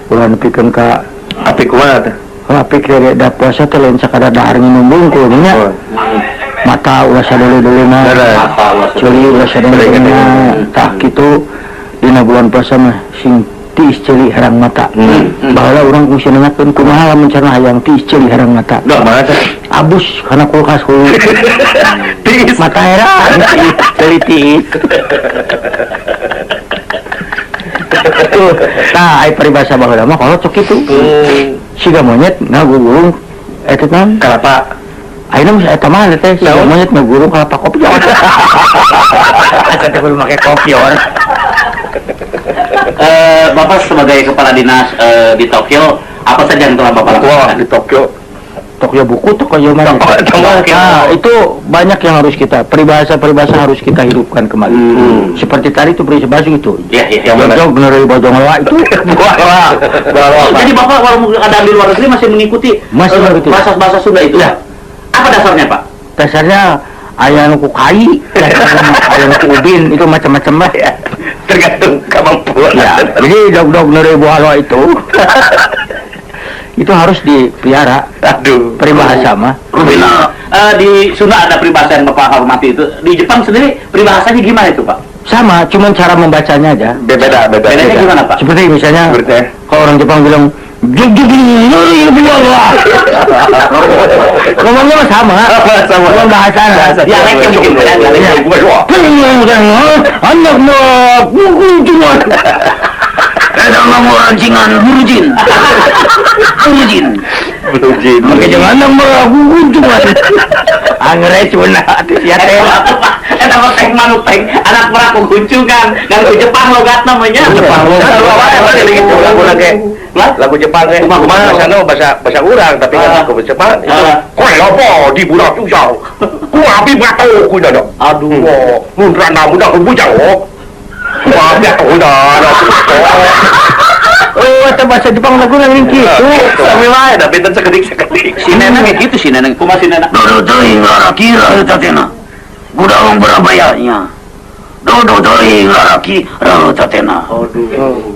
bulan pikeun ka Api kumaha teh? api kere da puasa teh lain sakadar dahar nginum bungkul nya Oh. mata ulah sadele-delena ceuli ulah sadele-delena tah kitu dina bulan puasa mah sing tiis ceuli harang mata baheula urang kungsi nanyakeun kumaha lamun cenah hayang tiis ceuli harang mata Dah mana teh? abus kana kulkas hulu Tiis. mata heran ceuli tiis nah ai peribahasa baheula mah kalau cok kitu siga monyet ngagulung eta naon Kalapa. ayeuna mah eta mah teh siga monyet ngagulung kalapa kopi asa teh kudu make kopior Bapak sebagai kepala dinas di Tokyo, apa saja yang telah Bapak Wah, lakukan? di Tokyo. Tokyo buku Tokyo mana Tokyo. nah itu banyak yang harus kita peribahasa harus kita hidupkan kembali seperti tadi itu peribahasa itu Iya. yang bojong bener bojong lewa itu Jadi Bapak kalau ada di luar negeri masih mengikuti Masih mengikuti. bahasa Sunda itu? Ya. Apa dasarnya Pak? dasarnya aya nu ku kai aya nu ku ubin itu macam-macam lah ya Tergantung kemampuan. ya jadi dog-dog nerebo halo itu itu harus dipelihara Aduh. peribahasa mah Rubina, di Sunda ada peribahasa yang Bapak hormati itu. Di Jepang sendiri peribahasanya gimana itu Pak? sama cuman cara membacanya aja Beda. Bedanya gimana Pak? seperti misalnya Seperti kalau orang Jepang bilang ngomongnya mah sama cuman bahasanya Dialeknya mungkin beda. anak nak cuma Ada ngomong rancingan burujin. Berujin. pakai jangan anak meragu cuma angre cuna ya teh Eta mah teh manuk teh anak meraku gunjungan dan ke Jepang logat namanya. Jepang logat. Lagu Jepang teh. Kumaha sana bahasa urang tapi kan lagu Jepang. Koe lopo di budak usah. Ku abi bato ku dada. Aduh. Mun rana muda ku bujang. Ku abi bato dah. bahasa Jepang lagu yang gitu. Sami wae da pinten sekedik-sekedik. Si Neneng kayak gitu si Neneng. Kumaha si Neneng? Dodo teuing lalaki reu tatena. Gudaung berabayanya. Dodo teuing lalaki reu tatena.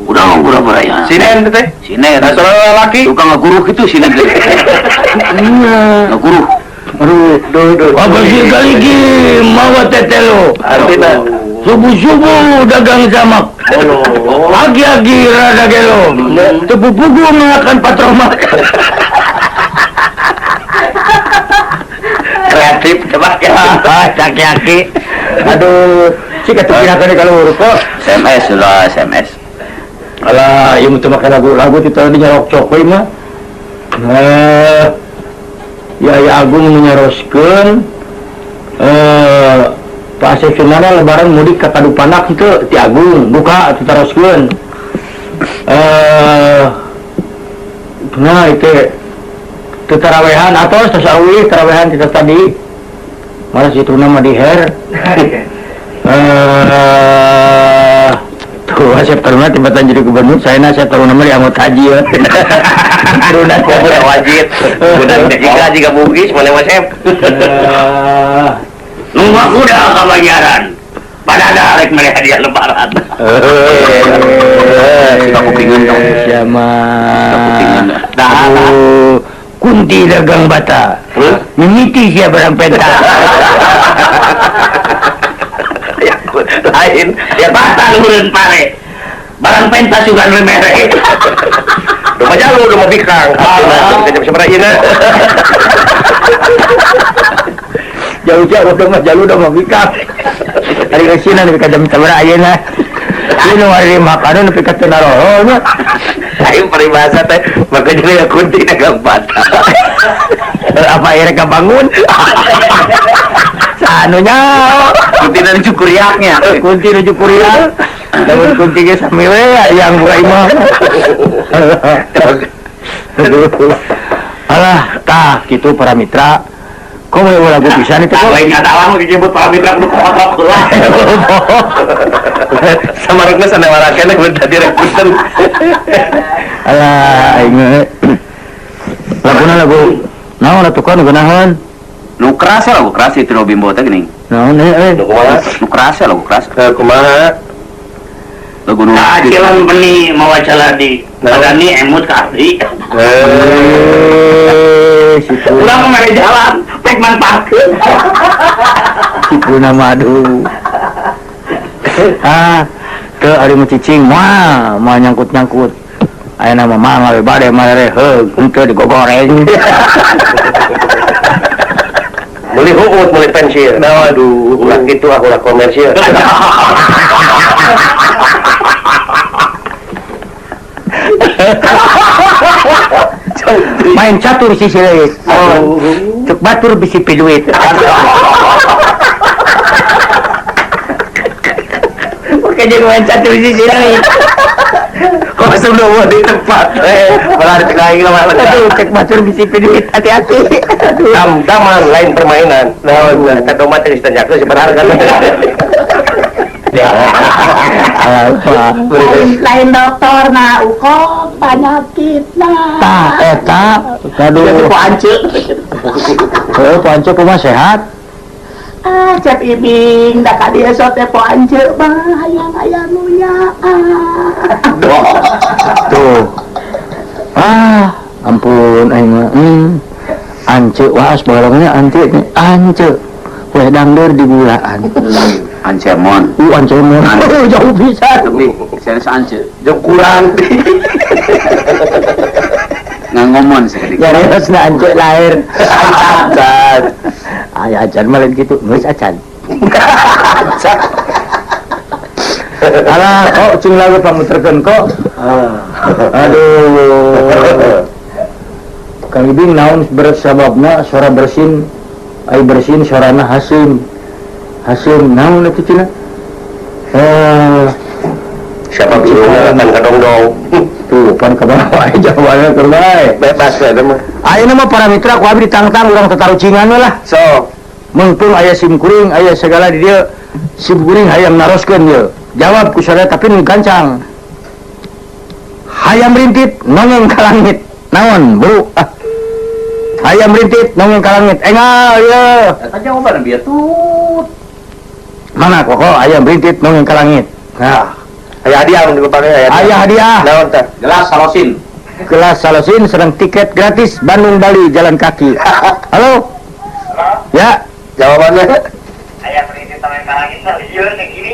Gudaung berabayanya. Si Neneng teh. Si Neneng. Nah, soalnya laki. Tukang ngaguru itu si Neneng. Ngaguru. Aduh. Apa sih kali ki mawa tetelo? Artinya Subuh-subuh dagang jamak. Agi-agi rada gelo. Tepu-pugu mengakan patromak. kreatif coba ya. Caki-caki. Aduh, si ketukirakan kalau huruf kok. SMS lah SMS. Alah, yang itu makan lagu itu tadi nyarok cokoi mah. Ya Agung menyeroskeun Pak Asefina lebaran mudik ke Padupanak itu ti Agung buka itu teruskeun. Nah itu tarawehan atau tasawuf tarawehan kita tadi malah situ nama di her. Tuh Asep Taruna tiba-tiba jadi gubernur, saya Asep Taruna di anggota haji ya. Taruna wajib. Udah jika bugis mana Asep. Nunggu kuda kebayaran. Pada ada rek mereka hadiah lebaran. Suka kupingan dong. Siapa? Kupingan. Kunti dagang bata. Mimiti siya barang penta. Lain. Ya bata luren pare. Barang pentas juga remere. Rumah jauh, rumah bikang. Kita bisa merahin. Jauh-jauh udah mah jalur udah mau bikang. Hari kesina nih kajam tabra ayeuna. Ini hari makanan tapi kata naroh. Ayo peribahasa teh, makanya dia kunti dagang bata. Apa akhirnya bangun? Sanunya Kunti dan cukuriaknya. kunti nuju kurian. Daun kunti ge sami we yang buka imah. Alah, tah kitu para mitra. Kok mau lagu pisan itu kok? Lain kata lama disebut Pak Mitra kudu kotak lah. Sama rukna sanewarakeun kudu tadi rekruten. Alah, aing laguna lagu naon atuh kan geunaheun? Nu kerasa lagu keras itu no bimbo teh geuning. Naon Kumaha? Nu kerasa lagu keras. Kumaha? Lagu nu Acilan beni mawacala di Nagani emut kali. situ Ulang mere jalan, tek manfaatkeun. situ nama aduh. Ke ari mu cicing mah nyangkut-nyangkut. Aya nama mah we bade mare heug henteu digogoreng. Beli huut, beli pensil. Nah, aduh, ulah gitu aku ulah komersil. Main catur si Sileis. Cek batur bisi piduit. Oke jadi main catur si Sileis. Kok sudah mau di tempat? Malah di tengah ini malah. Aduh, cek batur bisi piduit. Hati-hati. Aduh. Daman lain permainan. Nah, tak domat di tanjaknya sebenarnya kan. Lain dokter na uko penyakit na. Eta kaduh Pancil. panco kumaha sehat. Cep ibing da ka dia sote poance mah hayang-hayang nunya. Tuh. Ampun aing mah. Ance waas barangnya ance. Weh dangder di bulaan. Ancemon. Ance mah. Jauh pisan. Saya ance. Jauh kurang. Ngomong sekali. Ya resna ance lahir. Acan. Ay acan mah lain kitu, geus acan. Alah, kok cing lagu pamuterkeun kok. Aduh. Kang Ibing naon bersababna suara bersin ai bersin suarana Hasim. Hasim naon itu cenah? Siapa birunya kan kedong-dong. Tuh, pan ka bawah jawabannya keur bae. Bebas lah mah. Ayeuna mah para mitra ku abdi tangtang urang tatarucingan lah. So, Mengpung aya sim kuring, aya segala di dieu. Sim kuring hayang naroskeun dieu. Jawab ku sadaya tapi nu gancang. Hayam rintit nongeng ka langit. Naon, Bro? Hayam rintit nongeng ka langit. Engal ya. Eta jawaban bieu tut. Mana kok ayam rintit nongeng ka langit. Nah, Aya hadiah mun dipakai aya hadiah. Naon teh? Gelas salosin. Kelas Salosin sedang tiket gratis Bandung Bali jalan kaki. Halo? Ya, Jawabannya Aya berita tangan kalangit lieur teh gini.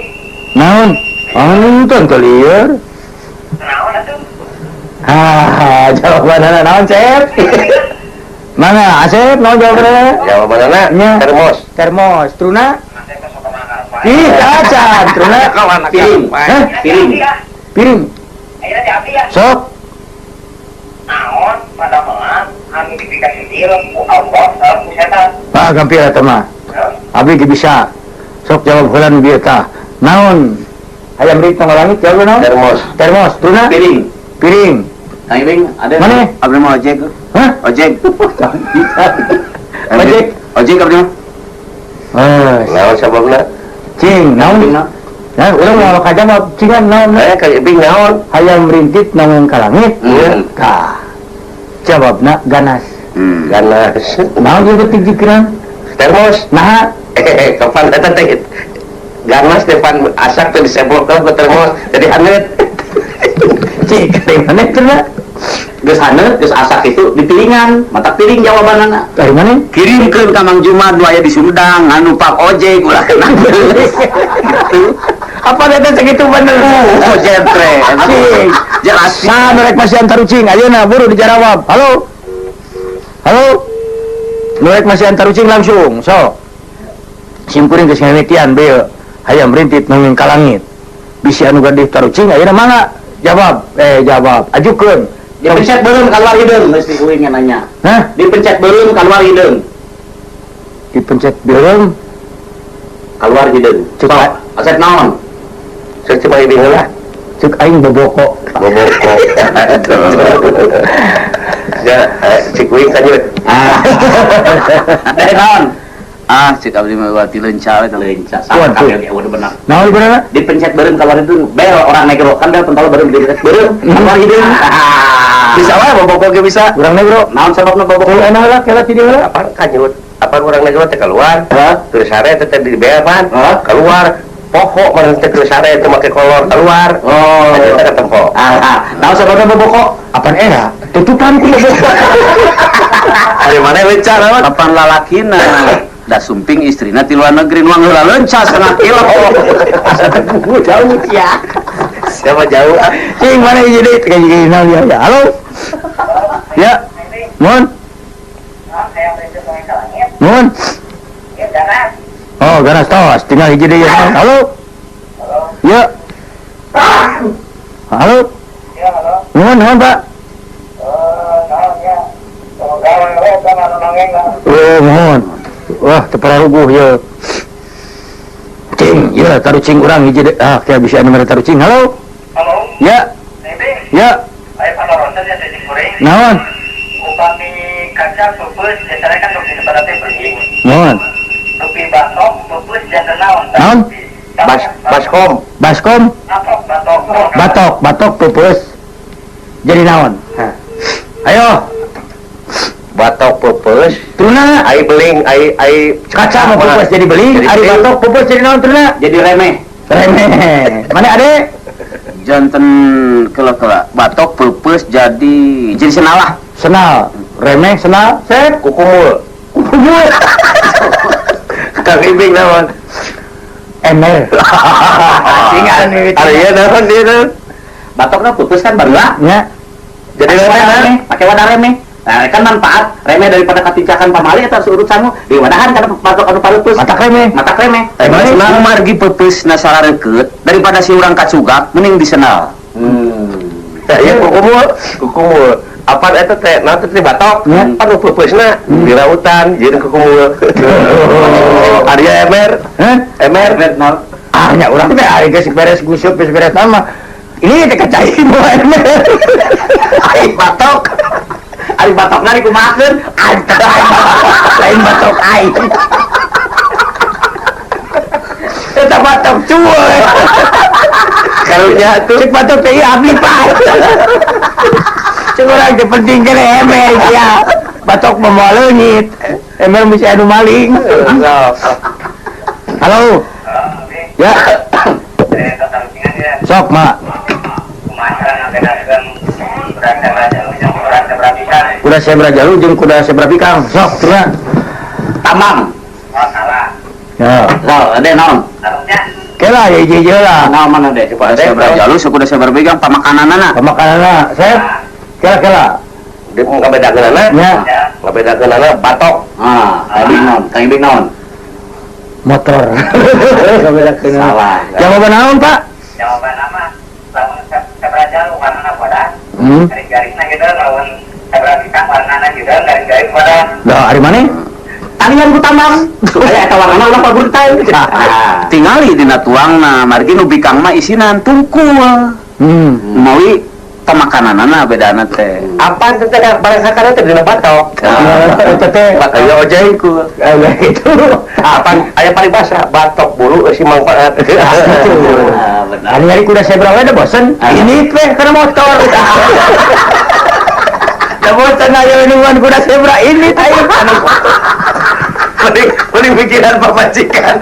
naon? Nonton ke lieur. Naon atuh? Jawabannya naon, Cep? Mana, Asep? Naon jawabannya? jawabannya Nya. termos. Termos, Truna? Ih, acan, Truna. Piring. Hah? Piring. Piring. Ayeuna di abdi ya. Sok. Naon pada melan anu dipikasi ieu ku Allah ku setan. Pak gampil eta mah. Abi ge bisa. Sok jawab heula bieu tah. Naon? Hayam rintit nongeng langit jawab naon? Termos. Termos, Truna? Piring. Piring. Aing bing ada. Mana? Abdi mah ojek. Hah? Ojek. Ojek. Ojek abdi mah. Naon sababna? Cing, naon? Nah, urang mau kajawab cingan naon? Kayak bing naon? Hayam rintit nongeng ka langit. Ka. Jawabna ganas. Ganas. Naon ieu teh pikiran? Termos. Nah, Kapan eta teh? Ganas depan asak teh diseblokkeun ke termos jadi hangat. cing, dari mana cenah? Geus haneut, geus asak itu di piringan, mata piring jawabanana. Dari mana? Kirimkeun ka Mang Jumat nu aya di Sumedang, anu Pak Ojek ulah kena geus. Gitu. Apa eta segitu bener? Oh, jentre. Cing. Jelas. Nah, merek masih antar ucing. Ayeuna buru dijawab. Halo? Halo? Merek masih antar ucing langsung. So. Simkuring geus ngamitian beu. Hayam rintit nongeng ka langit. Bisi anu gadih tarucing ayeuna mangga? Jawab. Jawab. Ajukeun. Dipencet beureum keluar hideung, geus diuing nanya. Hah? Dipencet beureum keluar hideung. Dipencet beureum. Keluar hideung. Cek Sok, asep naon? Saya coba ini lah. Cek aing boboko. Boboko. Ya, cikuing kan yuk. Naon? Cek abdi mah wati leunca we teh leunca. Kuat, tuh. Saha udah benar. Naon benerna? Dipencet beureum keluar hideung. Bel orang negro kan bel pentol beureum dipencet beureum keluar hideung. Bisa wae boboko ge bisa. Urang negro. Naon sababna bobok? Kalau enak lah kela tidieu lah. Apa kanyut? Apa orang negara teh keluar? Terus sare teh di beapan. Keluar. Pokok mana teh terus sare teh make kolor keluar. Oh. Teh tempo. Naon sababna bobok? Apaan era? Tutupan ku boboko. Dari mana leunca naon? Papan lalakina da sumping istrina ti luar negeri nuang heula leunca 1/2 kilo. Jauh ya. Siapa jauh? Cing mana hiji deui teh gini naon ya. Halo. Ya. Mun. Mun. Oh, ganas tos. Tinggal hiji deui ya. Halo. Ya. Halo. Mun, Pak. Oh, mohon. Wah, tepararuguh ya. Cing, ya tarucing urang hiji deui. Kayak bisa anu mere tarucing. Halo. Halo, Ya. Ya. saya Pak Ronsen ya jadi goreng. Naon? Upami kaca pupus, biasanya kan untuk pada teh pergi. Naon? Tupi batok, pupus jasa naon. Naon? Baskom. Baskom, Batok. batok pupus. Jadi naon? Ayo, Batok pupus. Truna. Ai beling, ai Kaca mau pupus jadi beli, ari batok pupus jadi naon Truna? Jadi remeh. Remeh. Mana ade? Janten kela-kela batok pupus jadi senalah. Senal, remeh, senal, sep, kukumul. kumul. Kang Ibing naon? Emel. Singan nih. Ari ieu naon dia naon? Batokna pupus kan barulah. Ya. Jadi mana? Pakai wadah remeh. Nah, kan manfaat remeh daripada katincakan pamali eta urusanmu di wadahan kana batok anu pareupeus. Mata remeh. Mata remeh. Remeh. Senang margi pupus na sarareukeut daripada si urang kacugak mending disenal. Ya ieu kukumul. Apa eta teh? Naon teh batok? Ya. Anu pupusna di lautan, jeung kukumul. Ari emer. Hah? Emer. Naon? Nya urang teh ari geus beres gusup geus beres nama. Ini teh kacai moal emel. Ai batok. Ari batokna dikumahakeun. Lain batok aing. Eta batok cuy. Karunya tuh Cek batok teh abli Pak. orang teh penting kene emel ya. Batok memoal leungit. Emel bisa anu maling. Halo. Ya. Sok, Mak. Kuda sebra jalu jeung kuda sebra pikang. Sok, tuna. Tamang. Ya. Ada naon? Kela ya hiji lah. Naon mana deh? Coba sebra jalu suku sebra bigang pamakananana. Pemakanana, Sep. Kela. Dia mau ngabedakeunana. Ya. Ngabedakeunana batok. Kaibing naon? Motor. Ngabedakeunana. Salah. Jawaban naon, Pak? Jawaban nama lawan seberapa warna pada garing-garingnya gitu lawan seberapa bintang warna juga garing-garing pada Dah, hari mana? Talian ku tamang. Aya eta warnana urang paguntai. Tingali dina tuangna, margi nu bikang mah isinan tungkul. Mawi pemakananana bedana teh. Apa teh barang sakana teh dina batok. Eta teh Aya ojeng ku. itu. Apa aya paribasa batok bulu si manfaat. Benar. Hari-hari kuda sebra we da bosen. Ini teh kana motor. Da bosen aya nuan kuda sebra ini teh kana motor. Mending pikiran pamajikan.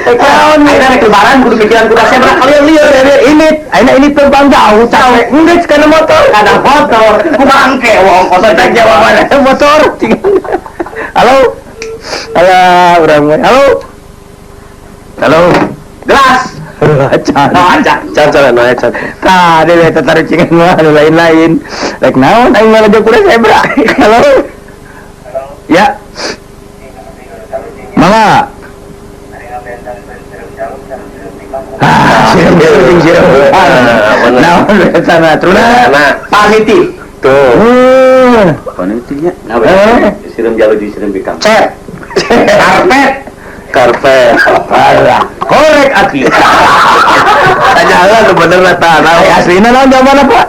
Kaon nih Ayeuna rek lebaran kudu pikiran kuda sebra lieur ini. Ayeuna ini tembang jauh capek. Enggeus kana motor. kada motor. Kumangke wong kotor Tak jawaban motor. Halo. Halo, urang we. Halo. Halo. gelas. Can. Can no can. Tah, dewe tatarucingan mah anu lain-lain. Rek naon aing mah lajeng kuda sebra. Halo. Ya. Mama. Siram. Naon eta na truna? Paniti. Tuh. Panitinya. Siram jalu di siram bikang. Cek. Karpet. Alah, korek aki. Tanyalah nu bener lah tanah. Aslina naon jawabanna, Pak?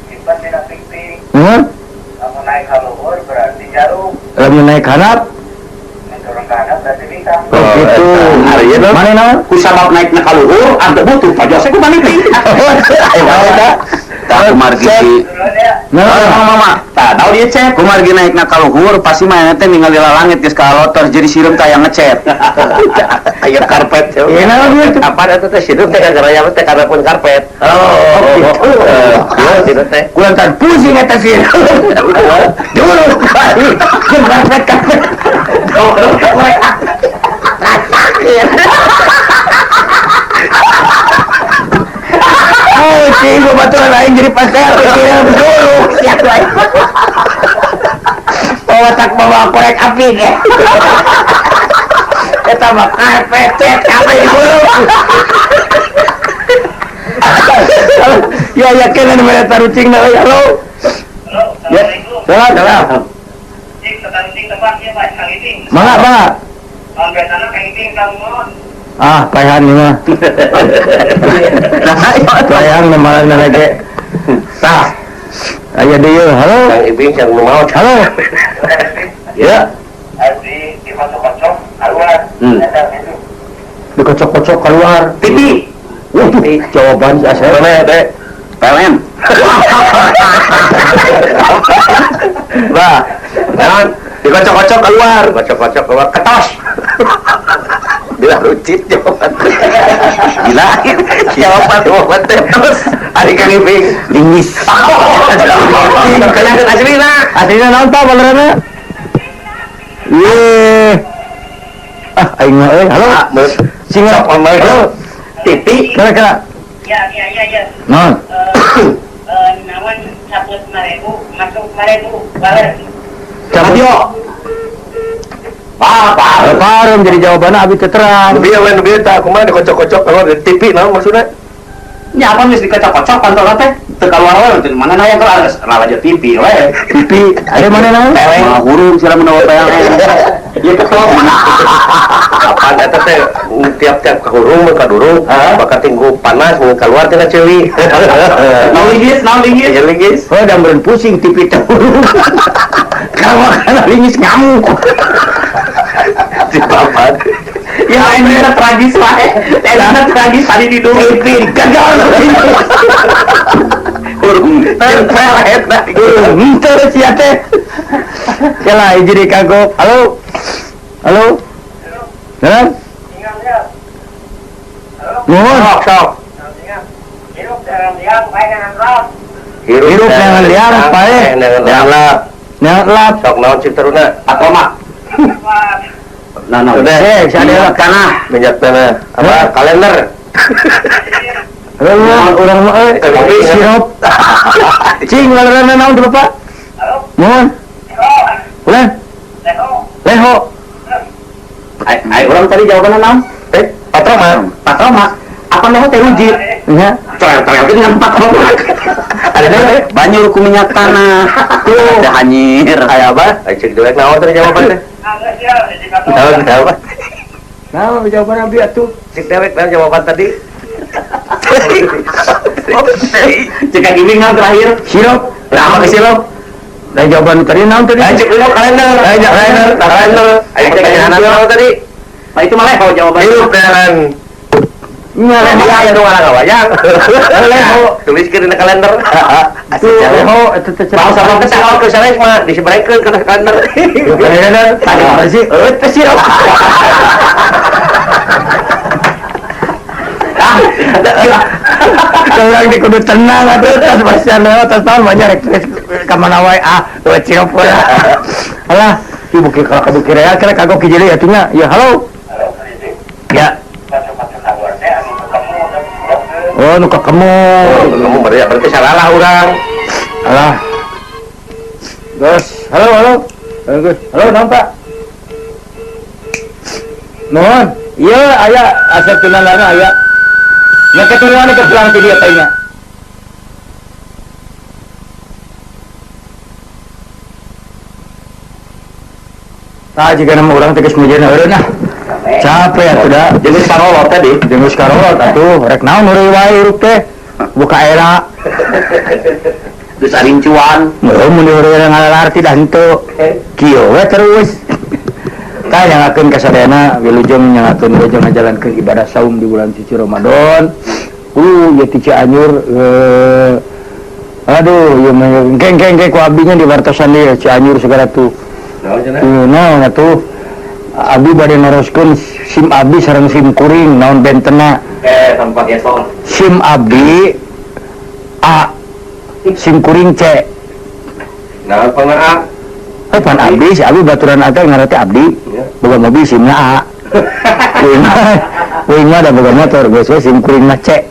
Simpan tidak ping-ping kamu naik haluhur berarti jarum Lamun naik handap. menurun ke atas berarti bintang Oh, gitu. Hari ieu Mana naon? Ku sabab naikna ka luhur, anda butuh pajose ku paniti. Tah margi duluan ya mama. Tah tahu dia cek. Ku margi naikna ka luhur pasti mah teh ningali langit geus ka lotor jadi sireum tayang ngecet. Aya karpet. Iya, naon ieu? Apa eta teh sirup teh gara ya teh karena pun karpet. Iya, sirup teh. Kulantan pusing eta sih. Dulu kali. Karpet. Oh, cing gua baturan aing jadi pastel. Dulu siap wae. Bawa tak bawa korek api ge. Eta mah karpet cet kabeh dulu. Ya yakin mana tarucing na halo. halo Ya, assalamualaikum salam. cing tetarucing tebak ya pak kang iting Mangga. on biasanya kang iting kang mon Ah, payahan ni mah. Payahang nama lagi. Tah. Aya deui, halo. Kang Ibing yang nu maot. Halo. Ya, di kocok-kocok keluar ada itu dikocok-kocok keluar. Pipi. Jawaban si Asep. Mana teh? PLN. Bah, Naon? dikocok-kocok keluar. Kocok-kocok keluar ketos. Bila rucit jawaban. Gila. Jawaban teh terus ari Kang Ibing. Lingis. Kalian aslinya. Aslinya naon tah balerana? Ye. Ah, aing mah euy. Halo. Singa. Halo. Titik. Kira-kira. ya Non. nawan 100.000 masuk 5.000 baler Radio. Parum jadi jawabannya abi terang. Lebih awan lebih tak kumaha dikocok-kocok keluar dari TV naon maksudnya? Nya apa geus dikocok-kocok pantol teh teu kaluar we teh mana aya kalau aja TV we. Pipi, ada mana nang? Mah hurung sila menawa PLN. Ieu ketok mana? Kapan eta teh tiap-tiap ka hurung ka durung bakal tinggu panas mun keluar tina ceuwi. Naon linggis? Ya linggis. Oh, dan beren pusing tipi teh. Kalau kana lingis ngamuk. Di papan. Ya ini ada tragis wae. Ada tragis tadi di dulu. Pipi, gagal. Hurung Tempel eta. Henteu sia teh. Kela hiji di kagok. Halo. Halo. Halo. Nuhun. Sok. Hidup dalam diam, baik dengan roh. Hirup dengan liar pae. Dengan lap. Nyalat. Sok naon cik teruna. Atoma. Nah, Udah, saya tanah. minyak tanah. Apa? Kalender. Urang mah sirup. Cing ngaranna naon tuh Bapak? Nuhun. Ulah. Leho. Ai orang tadi jawabannya naon? Patroma. Apa leho teh uji? Nya. Terang-terang dengan patroma. Ada banyu ku minyak tanah. Tuh, ada hanyir. Aya apa? Cik jelek naon tadi jawabannya? Tahu. Nah, jawaban abdi atuh. Cik dewek naon jawaban tadi? Jika gini nggak terakhir. Sirup. Nah, sirup. Dan jawaban tadi naon tadi? Cik dewek kalender. Kalender. Ayo cek naon tadi? Nah, itu malah kalau jawaban. Hidup dengan Ngaran dia ya dong orang wayang. Leho. Tuliskeun di kalender. Tuh leho eta teh Mau sama ke sana ke sana mah disebarkeun ke kalender. Tadi apa sih? Teh siap. Orang di kudu tenang atuh tas pasian lewat tas tahun banyak rek ka mana wae we ciop we. Alah, ibu ki kalau kabukir ya kira kagok kijeli atunya. Ya halo. Ya. Oh, nu ketemu. Kamu berarti salah urang. Alah. Terus, halo. Halo, naon Pak? Nuhun. Iya, aya asal tunanana aya. Nya keturunan ke pulang ti dia tanya. Tah jika nama orang tegas mujana eureun nah. Capek atuh da. Jenis karolot tadi. Jeung karolot atuh rek naon heureuy wae hirup teh. Buka era. Terus arincuan. Mun heureuy ngalalar tidak henteu. Kieu we terus. Tah nyangakeun kasadayana wilujeng nyangakeun wilujeng ngajalankeun ibadah saum di bulan suci Ramadan. Ya ti Cianjur aduh ya geng ku abinya di wartosan dia Cianjur segala tuh. Naon atuh abdi bade naroskeun SIM abdi sareng SIM kuring naon bentena. Tempat esok. SIM abdi A, SIM kuring C. Nah, pernah Pan abdi si abdi baturan agak ngarete abdi. Boga mobil SIM-na A. Kuring mah da boga motor geus we SIM kuring mah C.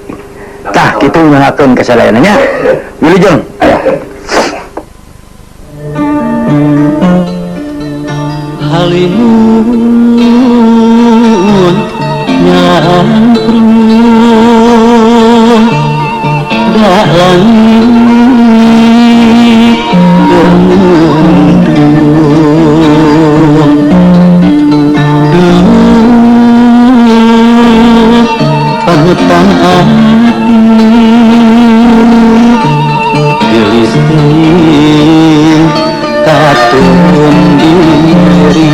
Tah kitu nyangakeun kasadayanna nya. Wilujeng aya. Halimun nyamprung dalam panutan hati gelisah katun diri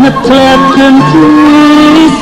Ngetletkeun tulis